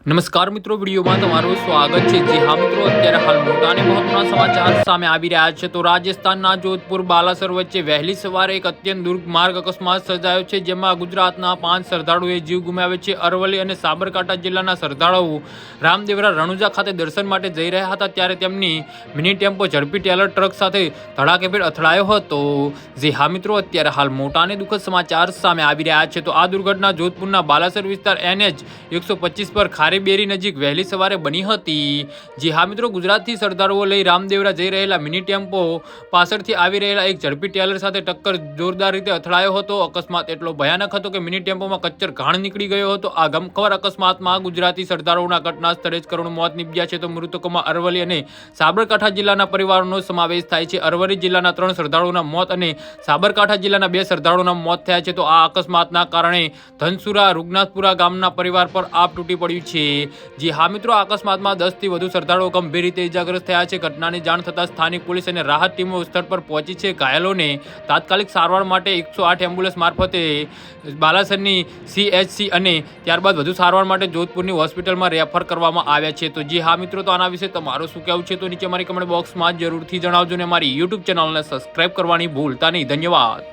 નમસ્કાર મિત્રો, વિડીયોમાં તમારું સ્વાગત છે। જી હા મિત્રો, અત્યારે હાલ મોટા અને મહત્વના સમાચાર સામે આવી રહ્યા છે। તો રાજસ્થાનના જોધપુર બાલાસર વચ્ચે વહેલી સવારે એક અત્યંત દુર્ઘ અકસ્માત સર્જાયો છે, જેમાં ગુજરાતના 5 શ્રદ્ધાળુઓએ જીવ ગુમાવ્યો છે। અરવલ્લી અને સાબરકાંઠા જિલ્લાના શ્રદ્ધાળુઓ રામદેવરા રણુજા ખાતે દર્શન માટે જઈ રહ્યા હતા, ત્યારે તેમની મિની ટેમ્પો ઝડપી ટેલર ટ્રક સાથે ધડાકેભેર અથડાયો હતો। જી હા મિત્રો, અત્યારે હાલ મોટા અને દુઃખદ સમાચાર સામે આવી રહ્યા છે। તો આ દુર્ઘટના જોધપુરના બાલાસર વિસ્તાર NH 125 પર ખારીબેરી નજીક વહેલી સવારે બની હતી। જી હા મિત્રો, ગુજરાતથી શ્રદ્ધાળુઓ લઈ રામદેવરા જઈ રહેલા મિની ટેમ્પો પાછળથી આવી રહેલા એક ઝડપી ટેલર સાથે ટક્કર જોરદાર રીતે અથડાયો હતો। અકસ્માત એટલો ભયાનક હતો કે મિની ટેમ્પોમાં કચ્ચર ઘાણ નીકળી ગયો હતો। આ ગમખ્વાર અકસ્માતમાં ગુજરાતી શ્રદ્ધાળુઓના ઘટના સ્થળે જ કરુણ મોત નીપજ્યા છે। તો મૃતકોમાં અરવલ્લી અને સાબરકાંઠા જિલ્લાના પરિવારોનો સમાવેશ થાય છે। અરવલ્લી જિલ્લાના 3 શ્રદ્ધાળુઓના મોત અને સાબરકાંઠા જિલ્લાના 2 શ્રદ્ધાળુઓના મોત થયા છે। તો આ અકસ્માતના કારણે ધનસુરા રૂગનાથપુરા ગામના પરિવાર પર આપ તૂટી પડ્યું છે। જી હા મિત્રો, આ અકસ્માતમાં 10 થી વધુ શ્રદ્ધાળુઓ ગંભીર રીતે ઇજાગ્રસ્ત થયા છે। ઘટનાની જાણ થતાં સ્થાનિક પોલીસ અને રાહત ટીમો સ્થળ પર પહોંચી છે। ઘાયલોને તાત્કાલિક સારવાર માટે 108 એમ્બ્યુલન્સ મારફતે બાલાસરની CHC અને ત્યારબાદ વધુ સારવાર માટે જોધપુરની હોસ્પિટલમાં રેફર કરવામાં આવ્યા છે। તો જી હા મિત્રો, તો આના વિશે તમારું શું કહેવું છે, તો નીચે મારી કમેન્ટ બોક્સમાં જરૂરથી જણાવજો અને મારી YouTube ચેનલને સબસ્ક્રાઇબ કરવાની ભૂલતા નહીં। ધન્યવાદ।